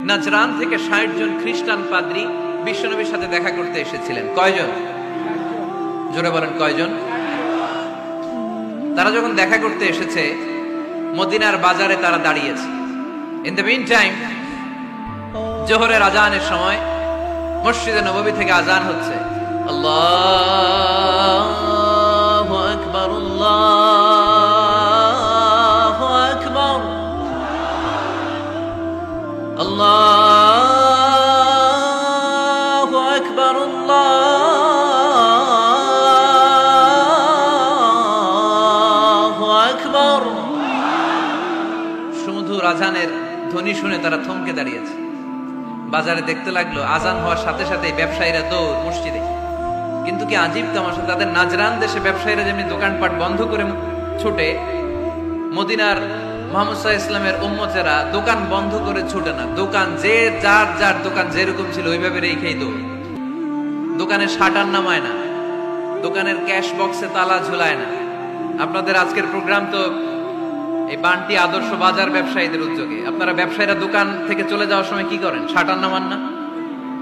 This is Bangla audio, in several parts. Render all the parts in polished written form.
নাজরান থেকে ৬০ জন খ্রিস্টান পাদ্রী বিশ্বনবীর সাথে দেখা করতে এসেছিলেন। কয়জন? জোরে বলেন কয়জন? তারা যখন দেখা করতে এসেছে, মদিনার বাজারে তারা দাঁড়িয়েছে। ইন দ্য মিন টাইম জোহরের আজানের সময় মসজিদে নববী থেকে আজান হচ্ছে। আল্লাহু আকবার, আল্লাহু আকবার, আল্লাহু আকবার, আল্লাহু আকবার। সুমধুর আজানের ধ্বনি শুনে তারা থমকে দাঁড়িয়েছে। বাজারে দেখতে লাগলো আজান হওয়ার সাথে সাথে ব্যবসায়ীরা দৌড় মসজিদে। কিন্তু কি আজীব তামাশা, তাদের নাজরান দেশে ব্যবসায়ীরা যেমনি দোকানপাট বন্ধ করে ছুটে, মদিনার মুহাম্মদ সাল্লাল্লাহু আলাইহি ওয়াসাল্লামের উম্মতেরা দোকান বন্ধ করে ছুটে না। দোকান যে যার যার দোকান যেরকম ছিল ওইভাবে রেখেই দৌড়। দোকানের শাটার নামায় না, দোকানের ক্যাশ বক্সে তালা ঝুলায় না। আপনাদের আজকের প্রোগ্রাম তো এই বান্টি আদর্শ বাজার ব্যবসায়ীদের উদ্যোগে। আপনারা ব্যবসায়ীরা দোকান থেকে চলে যাওয়ার সময় কি করেন? শাটার নামান না,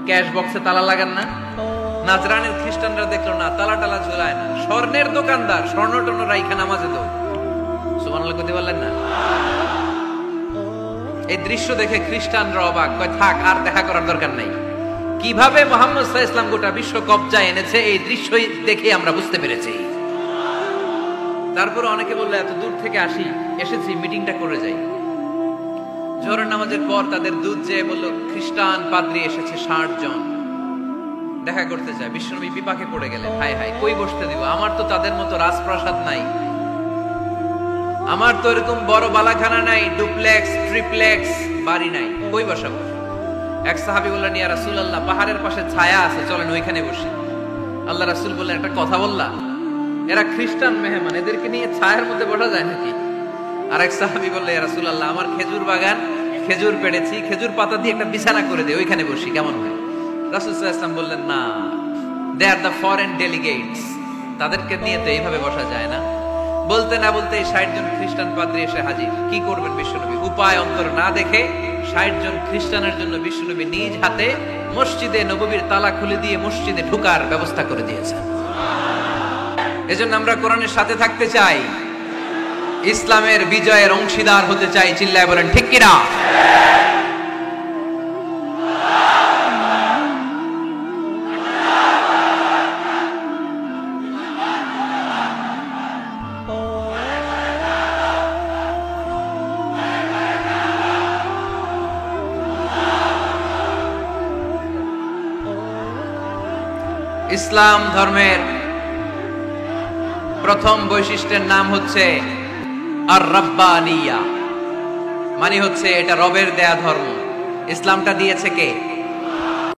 ক্যাশ বক্সে তালা লাগান না। নাজরানের খ্রিস্টানরা দেখলো না, তালা টালা ঝুলায় না। স্বর্ণের দোকানদার স্বর্ণ টর্ণ রাইখা নামাজে দৌড়। সুবহানাল্লাহ কইতে পারলেন না? এই দৃশ্য দেখে খ্রিস্টানরা অবাক, কয় থাক আর দেখা করার দরকার নাই। কিভাবে মুহাম্মদ সাল্লাল্লাহু আলাইহি ওয়াসাল্লাম গোটা বিশ্ব কবজায় এনেছে এই দৃশ্যই দেখে আমরা বুঝতে পেরেছি। তারপর অনেকে বললো এত দূর থেকে এসেছি মিটিংটা করে যাই। জোহরের নামাজের পর তাদের দুধ যেয়ে বললো খ্রিস্টান পাদ্রী এসেছে ৬০ জন দেখা করতে চায়। বিশ্বনবী বিপাকে পড়ে গেলেন, হায় হায় কই বসতে দিব? আমার তো তাদের মতো রাজপ্রাসাদ নাই, আমার তো এরকম বড় বালাখানা নাই, ডুপ্লেক্স ট্রিপ্লেক্স বাড়ি নাই, কই বসাবো? এক সাহাবী বললেন, ইয়া রাসূলুল্লাহ, পাহাড়ের পাশে ছায়া আছে, চলেন ওইখানে বসি। আল্লাহ রাসূল বললেন, একটা কথা বললা, এরা খ্রিস্টান মেহমান, এদেরকে নিয়ে ছায়ার মধ্যে বসা যায় নাকি? আর এক সাহাবী বললেন, ইয়া রাসূলুল্লাহ, আমার খেজুর বাগান, খেজুর পেড়েছি, খেজুর পাতা দিয়ে একটা বিছানা করে দে, ওইখানে বসি, কেমন হয়? রাসূল সাল্লাল্লাহু আলাইহি ওয়াসাল্লাম বললেন, না, দে আর দ্য ফরেন ডেলিগেটস, তাদেরকে নিয়ে তো এইভাবে বসা যায় না। বলতে না বলতে ৬০ জন খ্রিস্টান পাদ্রী এসে হাজির। কি করবেন বিশ্বনবী? উপায় অন্তর না দেখে ৬০ জন খ্রিস্টানের জন্য বিশ্বনবী নিজ হাতে মসজিদে নববীর তালা খুলে দিয়ে মসজিদে ঢোকার ব্যবস্থা করে দিয়েছেন। এজন্য আমরা কোরআনের সাথে থাকতে চাই, ইসলামের বিজয়ের অংশীদার হতে চাই। চিল্লায় বলেন ঠিক কিনা? ইসলাম ধর্মের প্রথম বৈশিষ্ট্যের নাম হচ্ছে আর রাব্বানিয়া, মানে হচ্ছে এটা রবের দেয়া ধর্ম। ইসলামটা দিয়েছে কে?